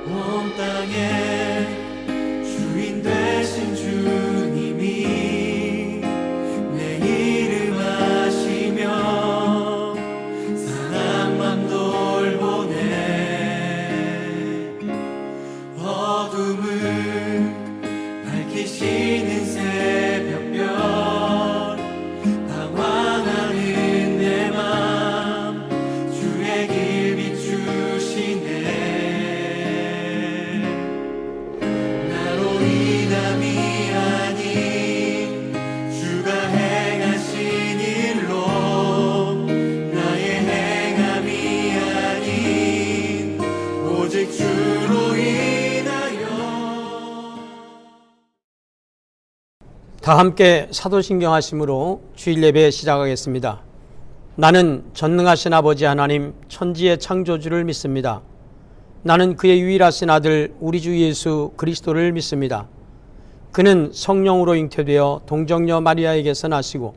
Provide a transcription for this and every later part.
온 땅의 주인 되신 주님이 내 이름 아시며 사랑만 돌보네. 어둠을 밝히시는 새벽별, 방황하는 내 맘 주의 길 비추시네. 나로 인함이 아닌 주가 행하신 일로, 나의 행함이 아닌 오직 주로 인하여. 다 함께 사도신경 하심으로 주일 예배 시작하겠습니다. 나는 전능하신 아버지 하나님 천지의 창조주를 믿습니다. 나는 그의 유일하신 아들 우리 주 예수 그리스도를 믿습니다. 그는 성령으로 잉태되어 동정녀 마리아에게서 나시고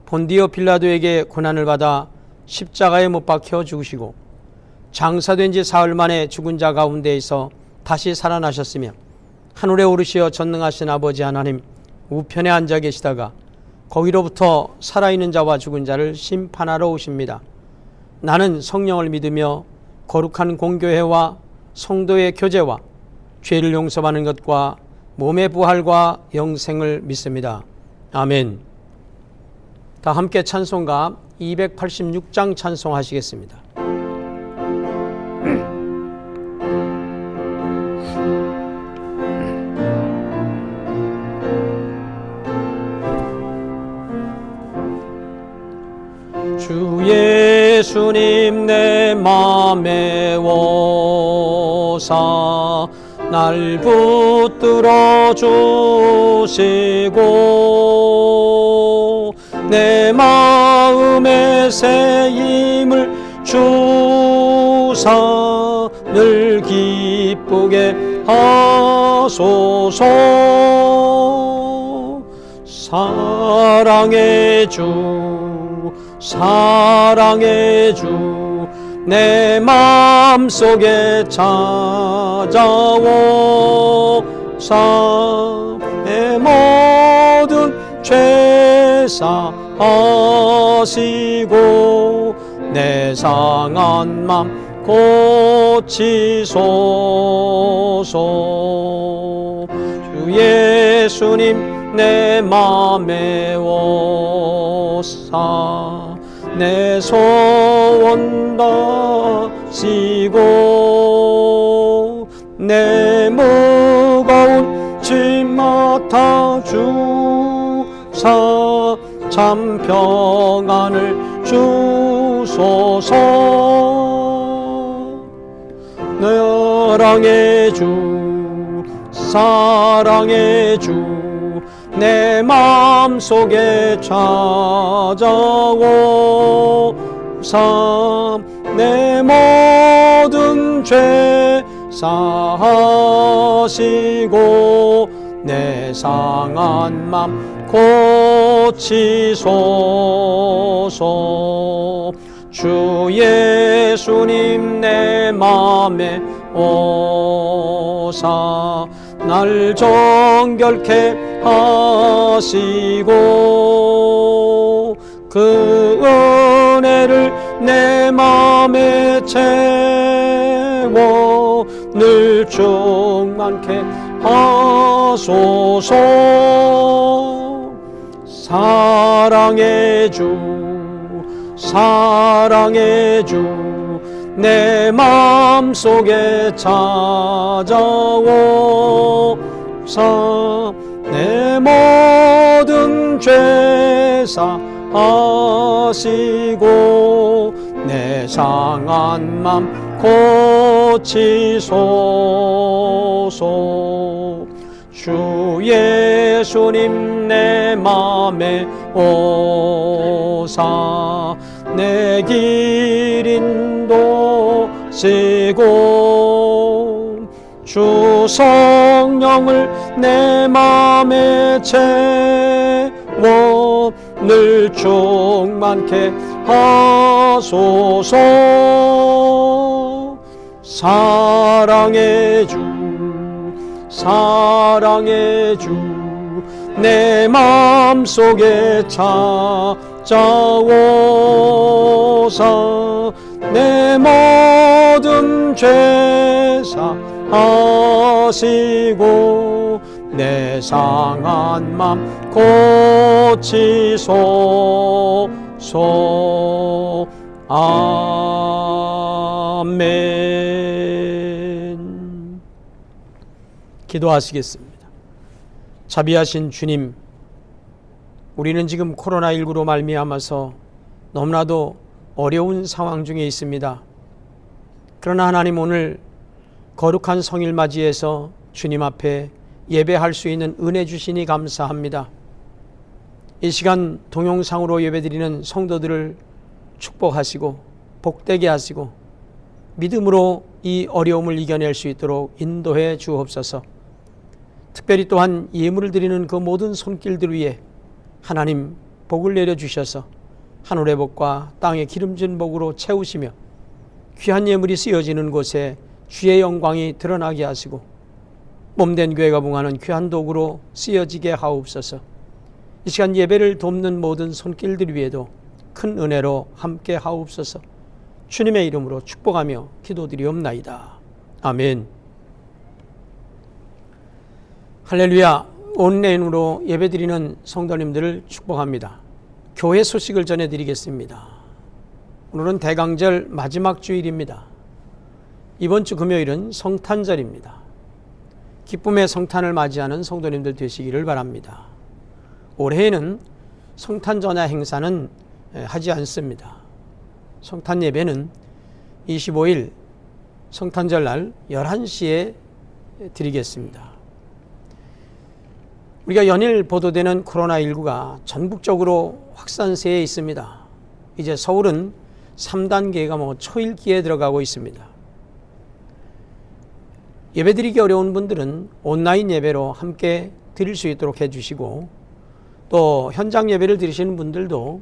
본디오 빌라도에게 고난을 받아 십자가에 못 박혀 죽으시고 장사된 지 사흘 만에 죽은 자 가운데에서 다시 살아나셨으며 하늘에 오르시어 전능하신 아버지 하나님 우편에 앉아 계시다가 거기로부터 살아있는 자와 죽은 자를 심판하러 오십니다. 나는 성령을 믿으며 거룩한 공교회와 성도의 교제와 죄를 용서받는 것과 몸의 부활과 영생을 믿습니다. 아멘. 다 함께 찬송가 286장 찬송하시겠습니다. 주 예수님 내 맘에 오사 날 붙들어 주시고 내 마음에 새 힘을 주사 늘 기쁘게 하소서. 사랑의 주 사랑의 주 내 맘속에 찾아오사 내 모든 죄 사하시고 내 상한 맘 고치소서. 주 예수님 내 맘에 오사 내 소원 다시고 내 무거운 짐 맡아주사 참 평안을 주소서. 사랑의 주 사랑의 주 내 맘속에 찾아오사 내 모든 죄 사하시고 내 상한 맘 고치소서. 주 예수님 내 맘에 오사 날 정결케 하시고 그 은혜를 내 맘에 채워 늘 충만케 하소서. 사랑의 주 사랑의 주 내 맘속에 찾아오사 내 모든 죄 사하시고 내 상한 맘 고치소서. 주 예수님 내 맘에 오사 내 길 인도시고 주 성령을 내 맘에 채워 늘 충만케 하소서. 사랑의 주 사랑의 주 내 마음속에 찾아오사 내 모든 죄 사하시고 내 상한 맘 고치소서. 아멘. 기도하시겠습니다. 자비하신 주님, 우리는 지금 코로나19로 말미암아서 너무나도 어려운 상황 중에 있습니다. 그러나 하나님, 오늘 거룩한 성일 맞이해서 주님 앞에 예배할 수 있는 은혜 주시니 감사합니다. 이 시간 동영상으로 예배드리는 성도들을 축복하시고 복되게 하시고 믿음으로 이 어려움을 이겨낼 수 있도록 인도해 주옵소서. 특별히 또한 예물을 드리는 그 모든 손길들 위에 하나님 복을 내려주셔서 하늘의 복과 땅의 기름진 복으로 채우시며 귀한 예물이 쓰여지는 곳에 주의 영광이 드러나게 하시고 몸된 교회가 봉하는 귀한 도구로 쓰여지게 하옵소서. 이 시간 예배를 돕는 모든 손길들 위에도 큰 은혜로 함께 하옵소서. 주님의 이름으로 축복하며 기도드리옵나이다. 아멘. 할렐루야. 온라인으로 예배드리는 성도님들을 축복합니다. 교회 소식을 전해드리겠습니다. 오늘은 대강절 마지막 주일입니다. 이번 주 금요일은 성탄절입니다. 기쁨의 성탄을 맞이하는 성도님들 되시기를 바랍니다. 올해에는 성탄전야 행사는 하지 않습니다. 성탄 예배는 25일 성탄절날 11시에 드리겠습니다. 우리가 연일 보도되는 코로나19가 전국적으로 확산세에 있습니다. 이제 서울은 3단계가 초읽기에 들어가고 있습니다. 예배드리기 어려운 분들은 온라인 예배로 함께 드릴 수 있도록 해주시고, 또 현장 예배를 드리시는 분들도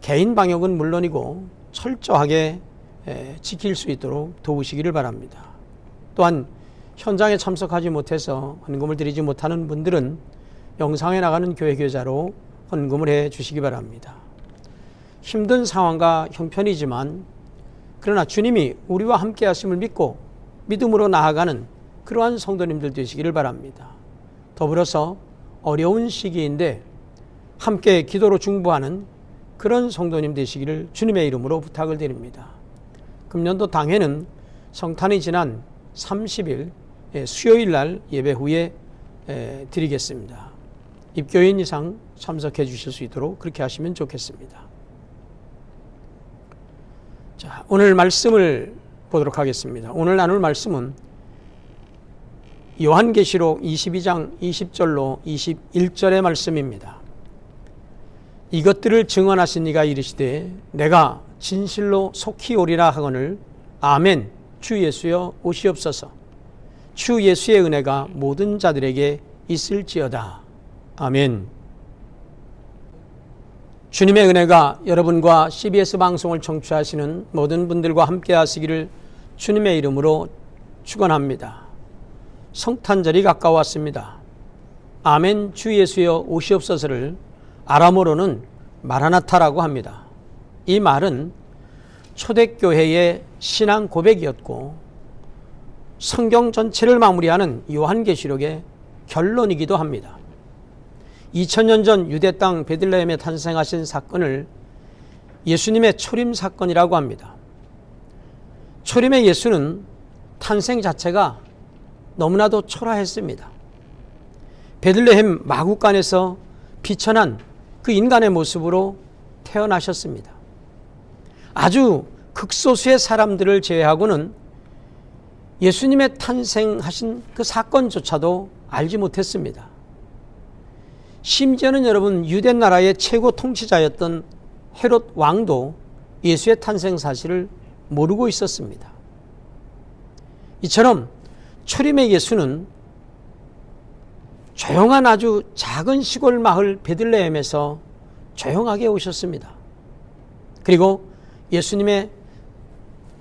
개인 방역은 물론이고 철저하게 지킬 수 있도록 도우시기를 바랍니다. 또한 현장에 참석하지 못해서 헌금을 드리지 못하는 분들은 영상에 나가는 교회 계좌로 헌금을 해 주시기 바랍니다. 힘든 상황과 형편이지만 그러나 주님이 우리와 함께 하심을 믿고 믿음으로 나아가는 그러한 성도님들 되시기를 바랍니다. 더불어서 어려운 시기인데 함께 기도로 중보하는 그런 성도님 되시기를 주님의 이름으로 부탁을 드립니다. 금년도 당회는 성탄이 지난 30일 수요일 날 예배 후에 드리겠습니다. 입교인 이상 참석해 주실 수 있도록 그렇게 하시면 좋겠습니다. 자, 오늘 말씀을 보도록 하겠습니다. 오늘 나눌 말씀은 요한계시록 22장 20절로 21절의 말씀입니다. 이것들을 증언하신 이가 이르시되 내가 진실로 속히 오리라 하거늘 아멘. 주 예수여 오시옵소서. 주 예수의 은혜가 모든 자들에게 있을지어다. 아멘. 주님의 은혜가 여러분과 CBS 방송을 청취하시는 모든 분들과 함께 하시기를 주님의 이름으로 축원합니다. 성탄절이 가까웠습니다. 아멘 주 예수여 오시옵소서를 아람어로는 마라나타라고 합니다. 이 말은 초대교회의 신앙 고백이었고 성경 전체를 마무리하는 요한계시록의 결론이기도 합니다. 2000년 전 유대 땅 베들레헴에 탄생하신 사건을 예수님의 초림 사건이라고 합니다. 초림의 예수는 탄생 자체가 너무나도 초라했습니다. 베들레헴 마구간에서 비천한 그 인간의 모습으로 태어나셨습니다. 아주 극소수의 사람들을 제외하고는 예수님의 탄생하신 그 사건조차도 알지 못했습니다. 심지어는 여러분 유대 나라의 최고 통치자였던 헤롯 왕도 예수의 탄생 사실을 모르고 있었습니다. 이처럼 초림의 예수는 조용한 아주 작은 시골 마을 베들레헴에서 조용하게 오셨습니다. 그리고 예수님의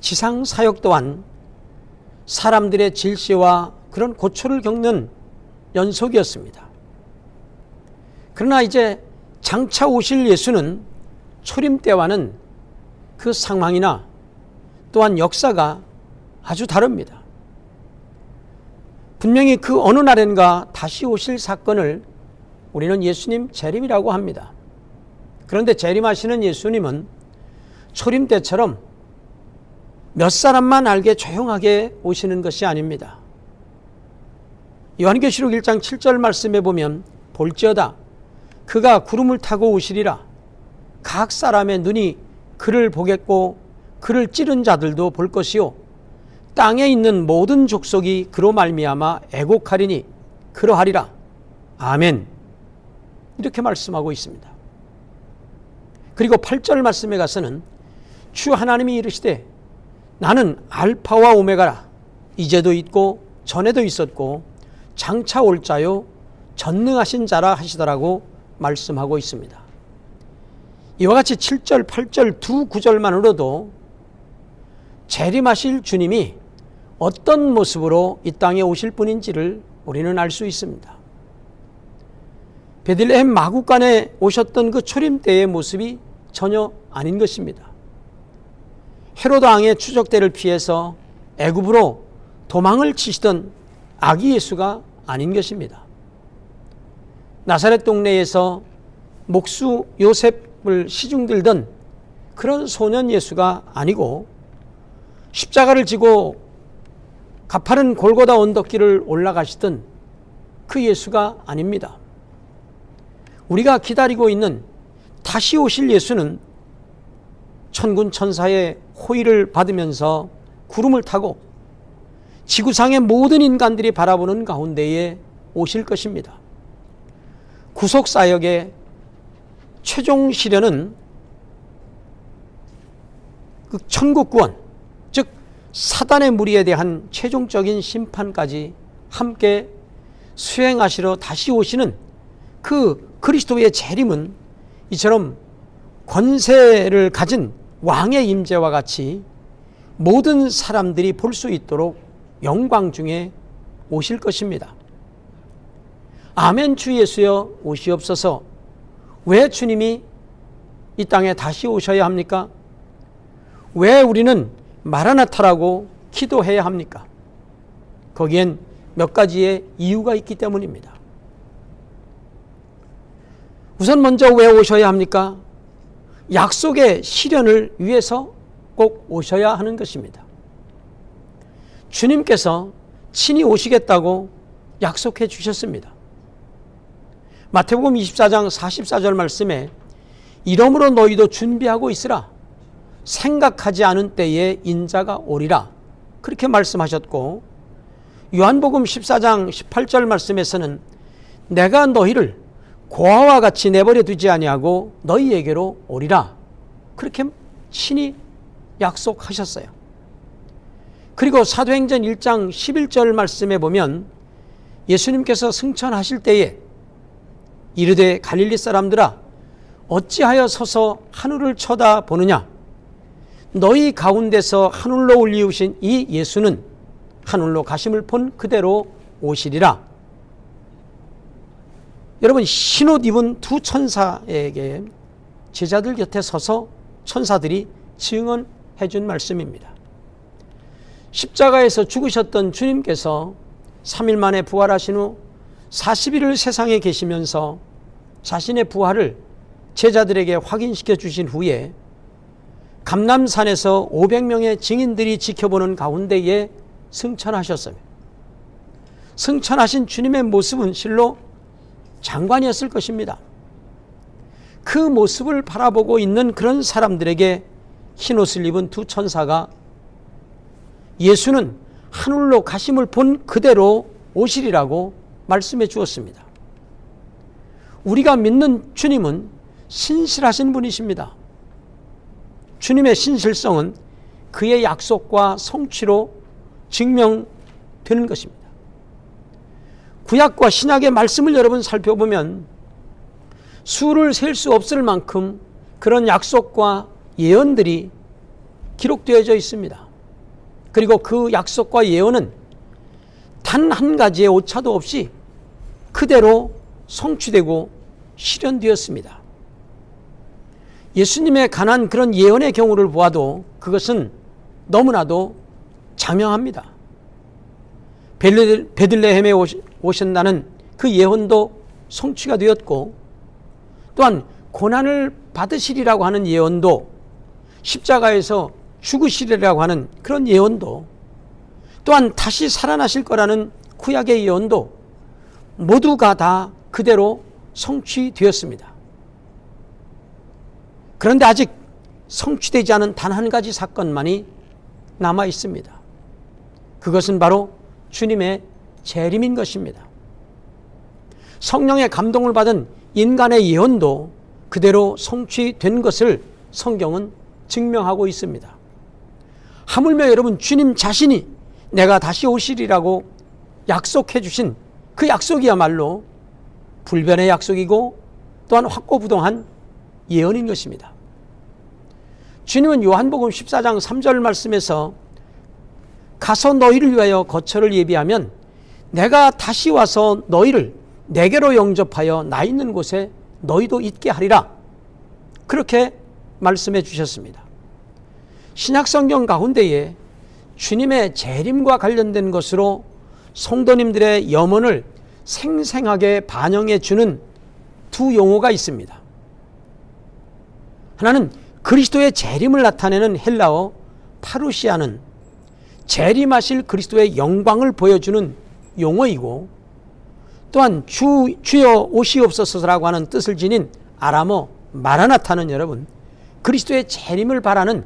지상 사역 또한 사람들의 질시와 그런 고초를 겪는 연속이었습니다. 그러나 이제 장차 오실 예수는 초림 때와는 그 상황이나 또한 역사가 아주 다릅니다. 분명히 그 어느 날엔가 다시 오실 사건을 우리는 예수님 재림이라고 합니다. 그런데 재림하시는 예수님은 초림 때처럼 몇 사람만 알게 조용하게 오시는 것이 아닙니다. 요한계시록 1장 7절 말씀에 보면 볼지어다 그가 구름을 타고 오시리라. 각 사람의 눈이 그를 보겠고 그를 찌른 자들도 볼 것이요 땅에 있는 모든 족속이 그로 말미암아 애곡하리니 그러하리라. 아멘. 이렇게 말씀하고 있습니다. 그리고 8절 말씀에 가서는 주 하나님이 이르시되 나는 알파와 오메가라. 이제도 있고 전에도 있었고 장차 올 자요 전능하신 자라 하시더라고 말씀하고 있습니다. 이와 같이 7절, 8절 두 구절만으로도 재림하실 주님이 어떤 모습으로 이 땅에 오실 분인지를 우리는 알 수 있습니다. 베들레헴 마구간에 오셨던 그 초림 때의 모습이 전혀 아닌 것입니다. 헤로드 왕의 추적대를 피해서 애굽으로 도망을 치시던 아기 예수가 아닌 것입니다. 나사렛 동네에서 목수 요셉을 시중들던 그런 소년 예수가 아니고 십자가를 지고 가파른 골고다 언덕길을 올라가시던 그 예수가 아닙니다. 우리가 기다리고 있는 다시 오실 예수는 천군 천사의 호의를 받으면서 구름을 타고 지구상의 모든 인간들이 바라보는 가운데에 오실 것입니다. 구속사역의 최종 시련은 그 천국 구원, 즉 사단의 무리에 대한 최종적인 심판까지 함께 수행하시러 다시 오시는 그 그리스도의 재림은 이처럼 권세를 가진 왕의 임재와 같이 모든 사람들이 볼 수 있도록 영광 중에 오실 것입니다. 아멘 주 예수여 오시옵소서. 왜 주님이 이 땅에 다시 오셔야 합니까? 왜 우리는 마라나타라고 기도해야 합니까? 거기엔 몇 가지의 이유가 있기 때문입니다. 우선 먼저 왜 오셔야 합니까? 약속의 실현을 위해서 꼭 오셔야 하는 것입니다. 주님께서 친히 오시겠다고 약속해 주셨습니다. 마태복음 24장 44절 말씀에 이러므로 너희도 준비하고 있으라. 생각하지 않은 때에 인자가 오리라. 그렇게 말씀하셨고, 요한복음 14장 18절 말씀에서는 내가 너희를 고아와 같이 내버려 두지 아니하고 너희에게로 오리라. 그렇게 친히 약속하셨어요. 그리고 사도행전 1장 11절 말씀에 보면 예수님께서 승천하실 때에 이르되 갈릴리 사람들아 어찌하여 서서 하늘을 쳐다보느냐. 너희 가운데서 하늘로 올리우신 이 예수는 하늘로 가심을 본 그대로 오시리라. 여러분, 흰옷 입은 두 천사에게 제자들 곁에 서서 천사들이 증언해 준 말씀입니다. 십자가에서 죽으셨던 주님께서 3일 만에 부활하신 후 40일을 세상에 계시면서 자신의 부활을 제자들에게 확인시켜 주신 후에 감람산에서 500명의 증인들이 지켜보는 가운데에 승천하셨습니다. 승천하신 주님의 모습은 실로 장관이었을 것입니다. 그 모습을 바라보고 있는 그런 사람들에게 흰옷을 입은 두 천사가 예수는 하늘로 가심을 본 그대로 오시리라고 말씀해 주었습니다. 우리가 믿는 주님은 신실하신 분이십니다. 주님의 신실성은 그의 약속과 성취로 증명되는 것입니다. 구약과 신약의 말씀을 여러분 살펴보면 수를 셀 수 없을 만큼 그런 약속과 예언들이 기록되어져 있습니다. 그리고 그 약속과 예언은 단 한 가지의 오차도 없이 그대로 성취되고 실현되었습니다. 예수님에 관한 그런 예언의 경우를 보아도 그것은 너무나도 자명합니다. 베들레헴에 오신다는 그 예언도 성취가 되었고, 또한 고난을 받으시리라고 하는 예언도, 십자가에서 죽으시리라고 하는 그런 예언도, 또한 다시 살아나실 거라는 구약의 예언도 모두가 다 그대로 성취되었습니다. 그런데 아직 성취되지 않은 단 한 가지 사건만이 남아 있습니다. 그것은 바로 주님의 재림인 것입니다. 성령의 감동을 받은 인간의 예언도 그대로 성취된 것을 성경은 증명하고 있습니다. 하물며 여러분, 주님 자신이 내가 다시 오시리라고 약속해 주신 그 약속이야말로 불변의 약속이고 또한 확고부동한 예언인 것입니다. 주님은 요한복음 14장 3절 말씀에서 가서 너희를 위하여 거처를 예비하면 내가 다시 와서 너희를 내게로 영접하여 나 있는 곳에 너희도 있게 하리라, 그렇게 말씀해 주셨습니다. 신약성경 가운데에 주님의 재림과 관련된 것으로 성도님들의 염원을 생생하게 반영해 주는 두 용어가 있습니다. 하나는 그리스도의 재림을 나타내는 헬라어 파루시아는 재림하실 그리스도의 영광을 보여주는 용어이고, 또한 주여 오시옵소서라고 하는 뜻을 지닌 아람어 마라나타는 여러분, 그리스도의 재림을 바라는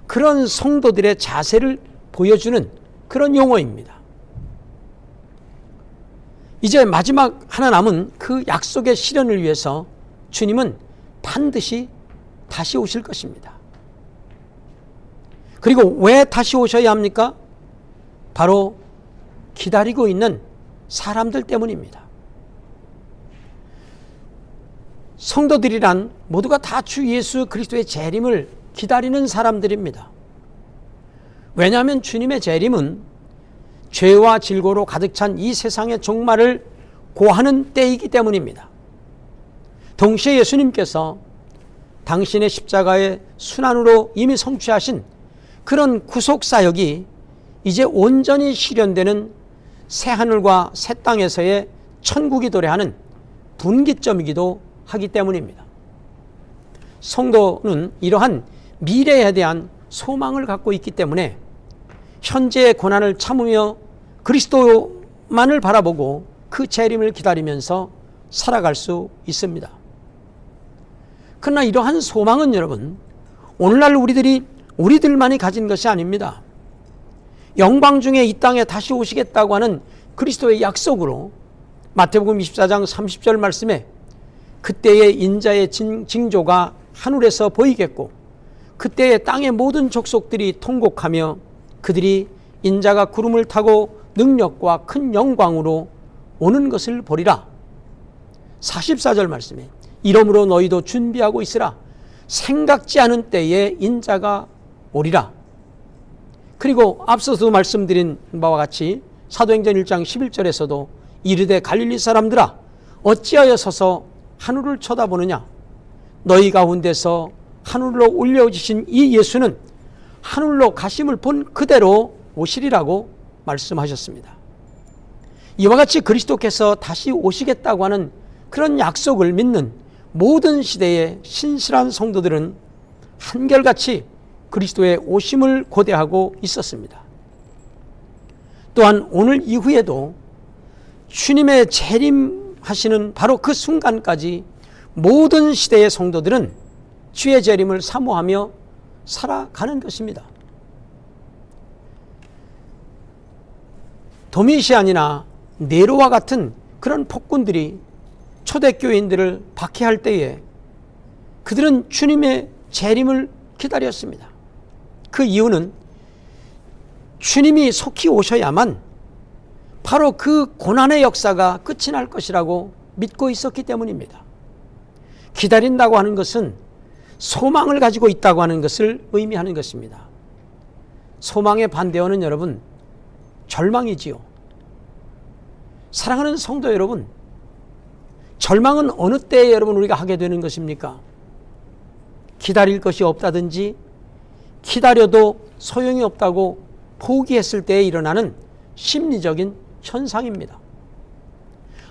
그런 성도들의 자세를 보여주는 그런 용어입니다. 이제 마지막 하나 남은 그 약속의 실현을 위해서 주님은 반드시 다시 오실 것입니다. 그리고 왜 다시 오셔야 합니까? 바로 기다리고 있는 사람들 때문입니다. 성도들이란 모두가 다 주 예수 그리스도의 재림을 기다리는 사람들입니다. 왜냐하면 주님의 재림은 죄와 질고로 가득 찬 이 세상의 종말을 고하는 때이기 때문입니다. 동시에 예수님께서 당신의 십자가의 순환으로 이미 성취하신 그런 구속사역이 이제 온전히 실현되는 새하늘과 새 땅에서의 천국이 도래하는 분기점이기도 하기 때문입니다. 성도는 이러한 미래에 대한 소망을 갖고 있기 때문에 현재의 고난을 참으며 그리스도만을 바라보고 그 재림을 기다리면서 살아갈 수 있습니다. 그러나 이러한 소망은 여러분, 오늘날 우리들만이 가진 것이 아닙니다. 영광 중에 이 땅에 다시 오시겠다고 하는 그리스도의 약속으로 마태복음 24장 30절 말씀에 그때의 인자의 징조가 하늘에서 보이겠고 그때의 땅의 모든 족속들이 통곡하며 그들이 인자가 구름을 타고 능력과 큰 영광으로 오는 것을 보리라. 44절 말씀에 이러므로 너희도 준비하고 있으라. 생각지 않은 때에 인자가 오리라. 그리고 앞서서 말씀드린 바와 같이 사도행전 1장 11절에서도 이르되 갈릴리 사람들아 어찌하여 서서 하늘을 쳐다보느냐. 너희 가운데서 하늘로 올려지신 이 예수는 하늘로 가심을 본 그대로 오시리라고 말씀하셨습니다. 이와 같이 그리스도께서 다시 오시겠다고 하는 그런 약속을 믿는 모든 시대의 신실한 성도들은 한결같이 그리스도의 오심을 고대하고 있었습니다. 또한 오늘 이후에도 주님의 재림하시는 바로 그 순간까지 모든 시대의 성도들은 주의 재림을 사모하며 살아가는 것입니다. 도미시안이나 네로와 같은 그런 폭군들이 초대교인들을 박해할 때에 그들은 주님의 재림을 기다렸습니다. 그 이유는 주님이 속히 오셔야만 바로 그 고난의 역사가 끝이 날 것이라고 믿고 있었기 때문입니다. 기다린다고 하는 것은 소망을 가지고 있다고 하는 것을 의미하는 것입니다. 소망의 반대어는 여러분, 절망이지요. 사랑하는 성도 여러분, 절망은 어느 때에 여러분 우리가 하게 되는 것입니까? 기다릴 것이 없다든지 기다려도 소용이 없다고 포기했을 때에 일어나는 심리적인 현상입니다.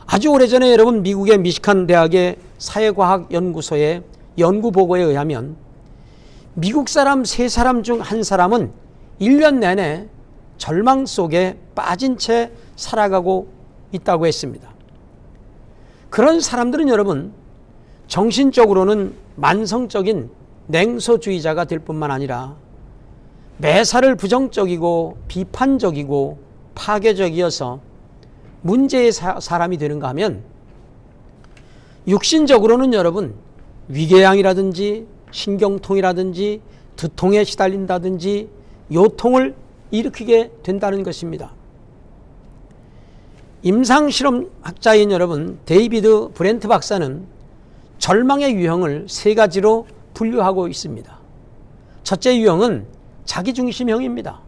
아주 오래전에 여러분 미국의 미시간 대학의 사회과학연구소의 연구보고에 의하면 미국 사람 3사람 중 1사람은 1년 내내 절망 속에 빠진 채 살아가고 있다고 했습니다. 그런 사람들은 여러분 정신적으로는 만성적인 냉소주의자가 될 뿐만 아니라 매사를 부정적이고 비판적이고 파괴적이어서 문제의 사람이 되는가 하면 육신적으로는 여러분 위궤양이라든지 신경통이라든지 두통에 시달린다든지 요통을 일으키게 된다는 것입니다. 임상실험학자인 여러분 데이비드 브렌트 박사는 절망의 유형을 3가지로 분류하고 있습니다. 첫째 유형은 자기중심형입니다.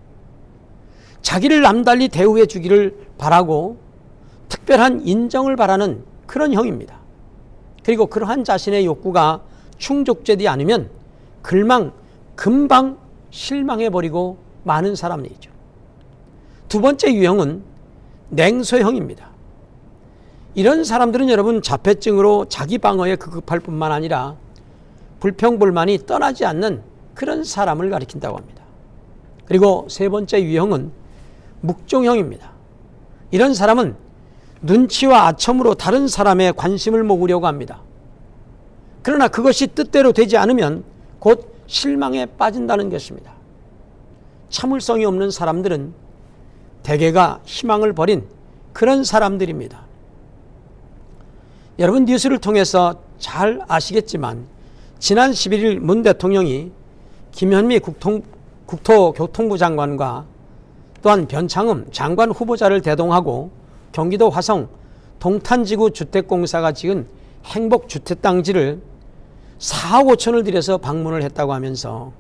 자기를 남달리 대우해 주기를 바라고 특별한 인정을 바라는 그런 형입니다. 그리고 그러한 자신의 욕구가 충족되지 않으면 금방 실망해버리고 마는 사람이죠. 두 번째 유형은 냉소형입니다. 이런 사람들은 여러분 자폐증으로 자기 방어에 급급할 뿐만 아니라 불평불만이 떠나지 않는 그런 사람을 가리킨다고 합니다. 그리고 세 번째 유형은 묵종형입니다. 이런 사람은 눈치와 아첨으로 다른 사람의 관심을 모으려고 합니다. 그러나 그것이 뜻대로 되지 않으면 곧 실망에 빠진다는 것입니다. 참을성이 없는 사람들은 대개가 희망을 버린 그런 사람들입니다. 여러분 뉴스를 통해서 잘 아시겠지만 지난 11일 문 대통령이 김현미 국토교통부 장관과 또한 변창흠 장관 후보자를 대동하고 경기도 화성 동탄지구 주택공사가 지은 행복주택단지를 4억 5천을 들여서 방문을 했다고 하면서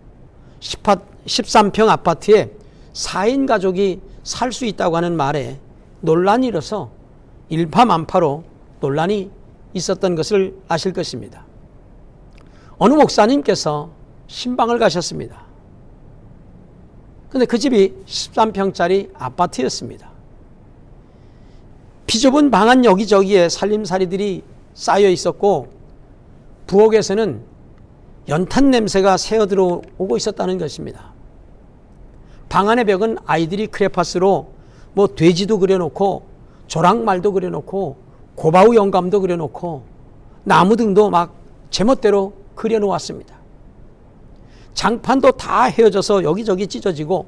13평 아파트에 4인 가족이 살 수 있다고 하는 말에 논란이 일어서 일파만파로 논란이 있었던 것을 아실 것입니다. 어느 목사님께서 신방을 가셨습니다. 그런데 그 집이 13평짜리 아파트였습니다. 비좁은 방 안 여기저기에 살림살이들이 쌓여 있었고 부엌에서는 연탄 냄새가 새어 들어오고 있었다는 것입니다. 방 안의 벽은 아이들이 크레파스로 돼지도 그려놓고 조랑말도 그려놓고 고바우 영감도 그려놓고 나무 등도 막 제멋대로 그려놓았습니다. 장판도 다 헤어져서 여기저기 찢어지고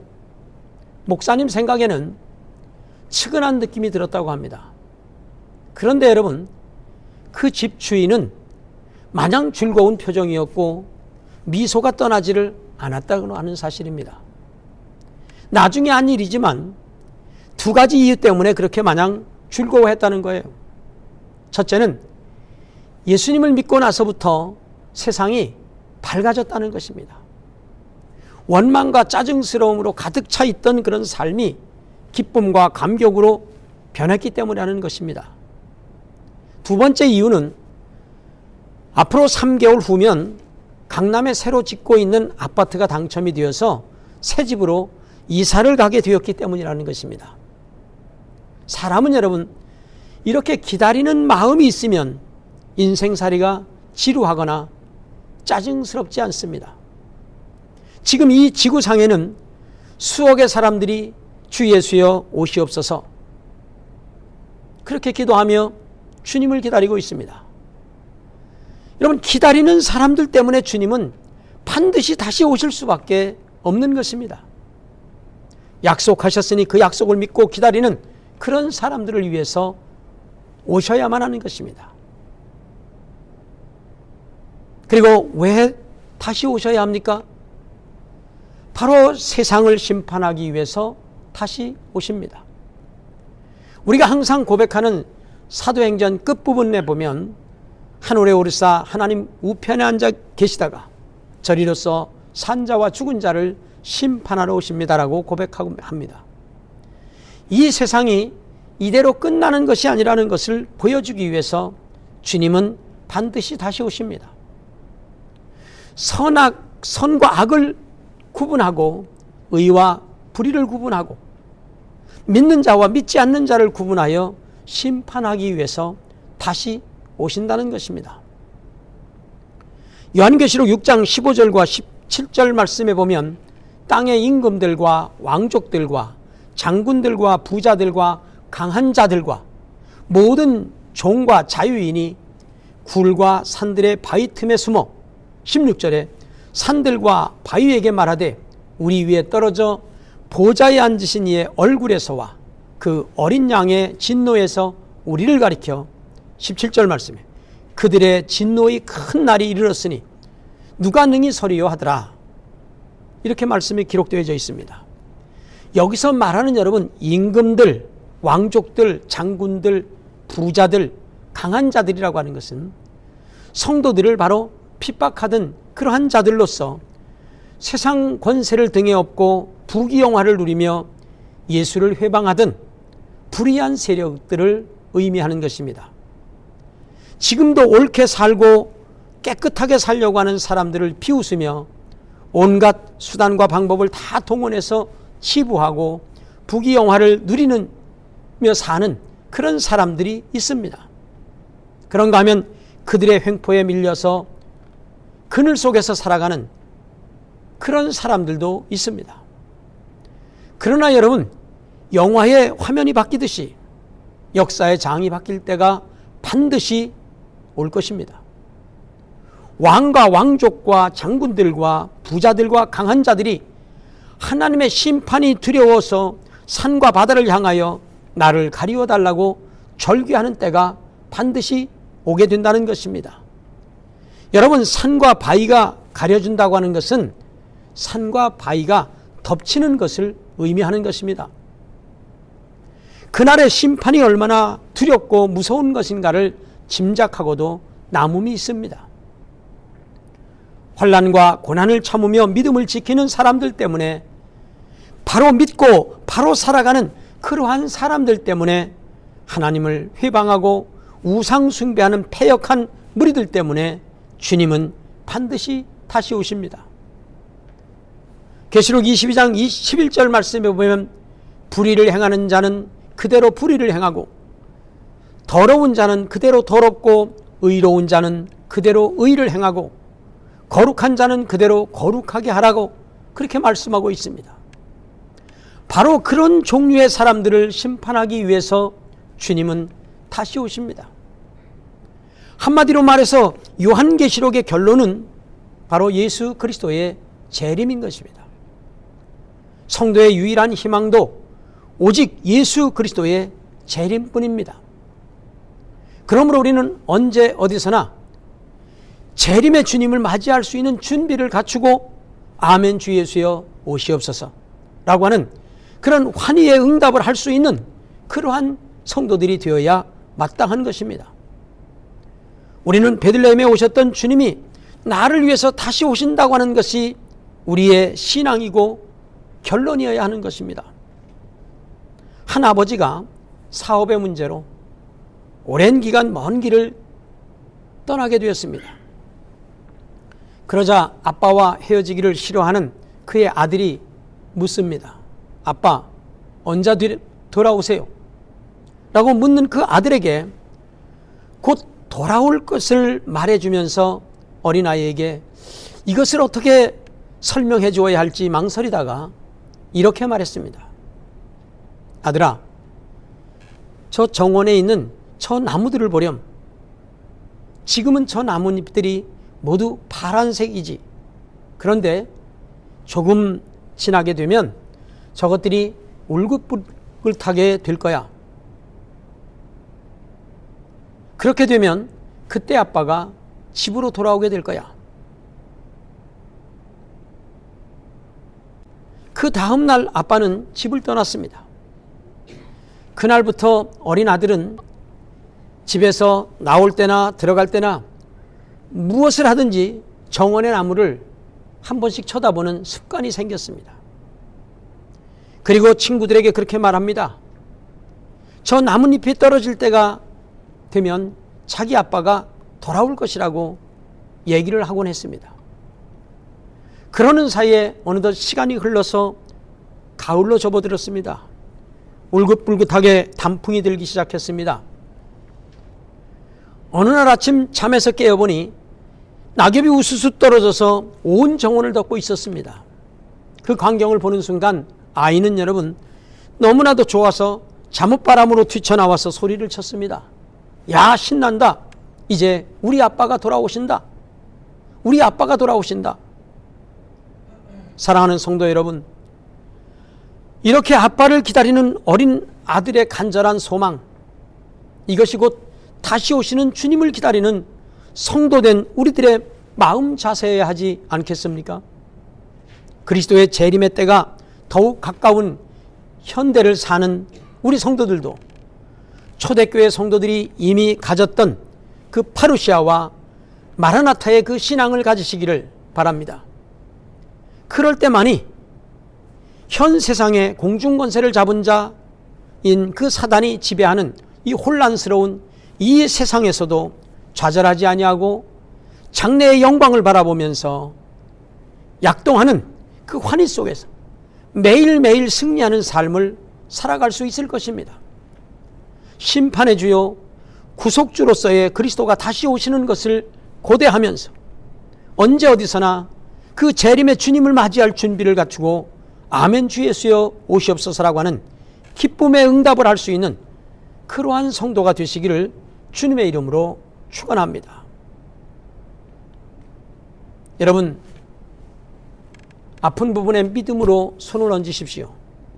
목사님 생각에는 측은한 느낌이 들었다고 합니다. 그런데 여러분 그 집 주인은 마냥 즐거운 표정이었고 미소가 떠나지를 않았다고 하는 사실입니다. 나중에 한 일이지만 2가지 이유 때문에 그렇게 마냥 즐거워했다는 거예요. 첫째는 예수님을 믿고 나서부터 세상이 밝아졌다는 것입니다. 원망과 짜증스러움으로 가득 차 있던 그런 삶이 기쁨과 감격으로 변했기 때문이라는 것입니다. 두 번째 이유는 앞으로 3개월 후면 강남에 새로 짓고 있는 아파트가 당첨이 되어서 새 집으로 이사를 가게 되었기 때문이라는 것입니다. 사람은 여러분 이렇게 기다리는 마음이 있으면 인생살이가 지루하거나 짜증스럽지 않습니다. 지금 이 지구상에는 수억의 사람들이 주 예수여 오시옵소서 그렇게 기도하며 주님을 기다리고 있습니다. 여러분 기다리는 사람들 때문에 주님은 반드시 다시 오실 수밖에 없는 것입니다. 약속하셨으니 그 약속을 믿고 기다리는 그런 사람들을 위해서 오셔야만 하는 것입니다. 그리고 왜 다시 오셔야 합니까? 바로 세상을 심판하기 위해서 다시 오십니다. 우리가 항상 고백하는 사도행전 끝부분에 보면 하늘에 오르사 하나님 우편에 앉아 계시다가 저리로서 산자와 죽은 자를 심판하러 오십니다라고 고백하고 합니다. 이 세상이 이대로 끝나는 것이 아니라는 것을 보여주기 위해서 주님은 반드시 다시 오십니다. 선과 악을 구분하고 의와 불의를 구분하고 믿는 자와 믿지 않는 자를 구분하여 심판하기 위해서 다시 오신다는 것입니다. 요한계시록 6장 15절과 17절 말씀에 보면 땅의 임금들과 왕족들과 장군들과 부자들과 강한 자들과 모든 종과 자유인이 굴과 산들의 바위 틈에 숨어 16절에 산들과 바위에게 말하되 우리 위에 떨어져 보좌에 앉으신 이의 얼굴에서와 그 어린 양의 진노에서 우리를 가리켜 17절 말씀에 그들의 진노의 큰 날이 이르렀으니 누가 능히 서리요 하더라. 이렇게 말씀이 기록되어져 있습니다. 여기서 말하는 여러분 임금들, 왕족들, 장군들, 부자들, 강한 자들이라고 하는 것은 성도들을 바로 핍박하던 그러한 자들로서 세상 권세를 등에 업고 부귀영화를 누리며 예수를 회방하던 불의한 세력들을 의미하는 것입니다. 지금도 옳게 살고 깨끗하게 살려고 하는 사람들을 비웃으며 온갖 수단과 방법을 다 동원해서 치부하고 부귀영화를 누리며 사는 그런 사람들이 있습니다. 그런가 하면 그들의 횡포에 밀려서 그늘 속에서 살아가는 그런 사람들도 있습니다. 그러나 여러분, 영화의 화면이 바뀌듯이 역사의 장이 바뀔 때가 반드시 올 것입니다. 왕과 왕족과 장군들과 부자들과 강한 자들이 하나님의 심판이 두려워서 산과 바다를 향하여 나를 가리워 달라고 절규하는 때가 반드시 오게 된다는 것입니다. 여러분, 산과 바위가 가려준다고 하는 것은 산과 바위가 덮치는 것을 의미하는 것입니다. 그날의 심판이 얼마나 두렵고 무서운 것인가를 짐작하고도 남음이 있습니다. 환난과 고난을 참으며 믿음을 지키는 사람들 때문에 바로 믿고 바로 살아가는 그러한 사람들 때문에 하나님을 회방하고 우상 숭배하는 패역한 무리들 때문에 주님은 반드시 다시 오십니다. 계시록 22장 11절 말씀에 보면 불의를 행하는 자는 그대로 불의를 행하고 더러운 자는 그대로 더럽고 의로운 자는 그대로 의를 행하고 거룩한 자는 그대로 거룩하게 하라고 그렇게 말씀하고 있습니다. 바로 그런 종류의 사람들을 심판하기 위해서 주님은 다시 오십니다. 한마디로 말해서 요한계시록의 결론은 바로 예수 그리스도의 재림인 것입니다. 성도의 유일한 희망도 오직 예수 그리스도의 재림뿐입니다. 그러므로 우리는 언제 어디서나 재림의 주님을 맞이할 수 있는 준비를 갖추고 아멘 주 예수여 오시옵소서 라고 하는 그런 환희의 응답을 할 수 있는 그러한 성도들이 되어야 마땅한 것입니다. 우리는 베들레헴에 오셨던 주님이 나를 위해서 다시 오신다고 하는 것이 우리의 신앙이고 결론이어야 하는 것입니다. 한 아버지가 사업의 문제로 오랜 기간 먼 길을 떠나게 되었습니다. 그러자 아빠와 헤어지기를 싫어하는 그의 아들이 묻습니다. 아빠, 언제 돌아오세요? 라고 묻는 그 아들에게 곧 돌아올 것을 말해주면서 어린아이에게 이것을 어떻게 설명해 주어야 할지 망설이다가 이렇게 말했습니다. 아들아, 저 정원에 있는 저 나무들을 보렴. 지금은 저 나뭇잎들이 모두 파란색이지. 그런데 조금 지나게 되면 저것들이 울긋불긋하게 될 거야. 그렇게 되면 그때 아빠가 집으로 돌아오게 될 거야. 그 다음 날 아빠는 집을 떠났습니다. 그날부터 어린 아들은 집에서 나올 때나 들어갈 때나 무엇을 하든지 정원의 나무를 한 번씩 쳐다보는 습관이 생겼습니다. 그리고 친구들에게 그렇게 말합니다. 저 나뭇잎이 떨어질 때가 되면 자기 아빠가 돌아올 것이라고 얘기를 하곤 했습니다. 그러는 사이에 어느덧 시간이 흘러서 가을로 접어들었습니다. 울긋불긋하게 단풍이 들기 시작했습니다. 어느 날 아침 잠에서 깨어보니 낙엽이 우수수 떨어져서 온 정원을 덮고 있었습니다. 그 광경을 보는 순간 아이는 여러분 너무나도 좋아서 잠옷바람으로 튀쳐나와서 소리를 쳤습니다. 야, 신난다. 이제 우리 아빠가 돌아오신다. 우리 아빠가 돌아오신다. 사랑하는 성도 여러분, 이렇게 아빠를 기다리는 어린 아들의 간절한 소망, 이것이 곧 다시 오시는 주님을 기다리는 성도된 우리들의 마음 자세여야 하지 않겠습니까? 그리스도의 재림의 때가 더욱 가까운 현대를 사는 우리 성도들도 초대교회 성도들이 이미 가졌던 그 파루시아와 마라나타의 그 신앙을 가지시기를 바랍니다. 그럴 때만이 현 세상의 공중권세를 잡은 자인 그 사단이 지배하는 이 혼란스러운 이 세상에서도 좌절하지 아니하고 장래의 영광을 바라보면서 약동하는 그 환희 속에서 매일매일 승리하는 삶을 살아갈 수 있을 것입니다. 심판의 주요 구속주로서의 그리스도가 다시 오시는 것을 고대하면서 언제 어디서나 그 재림의 주님을 맞이할 준비를 갖추고 아멘 주 예수여 오시옵소서라고 하는 기쁨의 응답을 할 수 있는 그러한 성도가 되시기를 주님의 이름으로 축원합니다. 여러분, 아픈 부분에 믿음으로 손을 얹으십시오.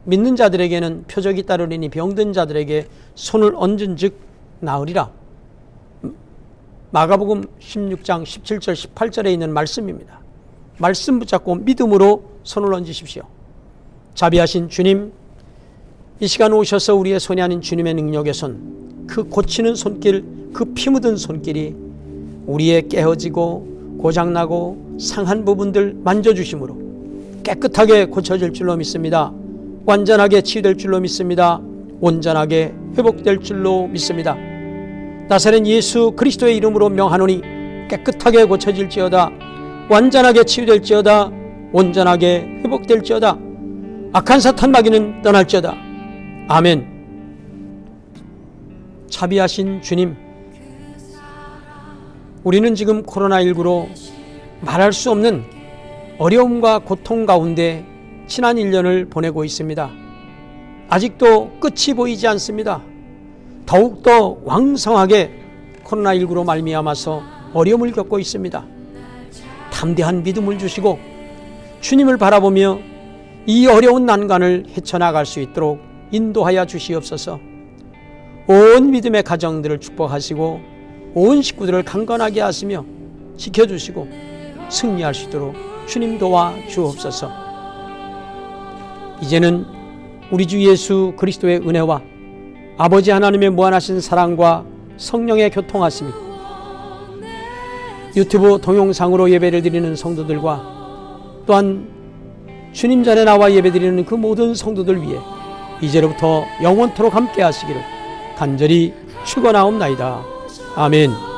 믿는 자들에게는 표적이 따르리니 병든 자들에게 손을 얹은 즉 나으리라. 마가복음 16장 17절 18절에 있는 말씀입니다. 말씀 붙잡고 믿음으로 손을 얹으십시오. 자비하신 주님, 이 시간 오셔서 우리의 손이 아닌 주님의 능력의 손, 그 고치는 손길, 그 피 묻은 손길이 우리의 깨어지고 고장나고 상한 부분들 만져주심으로 깨끗하게 고쳐질 줄로 믿습니다. 완전하게 치유될 줄로 믿습니다. 온전하게 회복될 줄로 믿습니다. 나사렛 예수 그리스도의 이름으로 명하노니 깨끗하게 고쳐질지어다. 완전하게 치유될지어다. 온전하게 회복될지어다. 악한 사탄 마귀는 떠날지어다. 아멘. 자비하신 주님, 우리는 지금 코로나19로 말할 수 없는 어려움과 고통 가운데 지난 1년을 보내고 있습니다. 아직도 끝이 보이지 않습니다. 더욱더 왕성하게 코로나19로 말미암아서 어려움을 겪고 있습니다. 담대한 믿음을 주시고 주님을 바라보며 이 어려운 난관을 헤쳐나갈 수 있도록 인도하여 주시옵소서. 온 믿음의 가정들을 축복하시고 온 식구들을 강건하게 하시며 지켜주시고 승리할 수 있도록 주님 도와 주옵소서. 이제는 우리 주 예수 그리스도의 은혜와 아버지 하나님의 무한하신 사랑과 성령의 교통하심이 유튜브 동영상으로 예배를 드리는 성도들과 또한 주님 전에 나와 예배드리는 그 모든 성도들 위해 이제로부터 영원토록 함께 하시기를 간절히 축원하옵나이다. 아멘.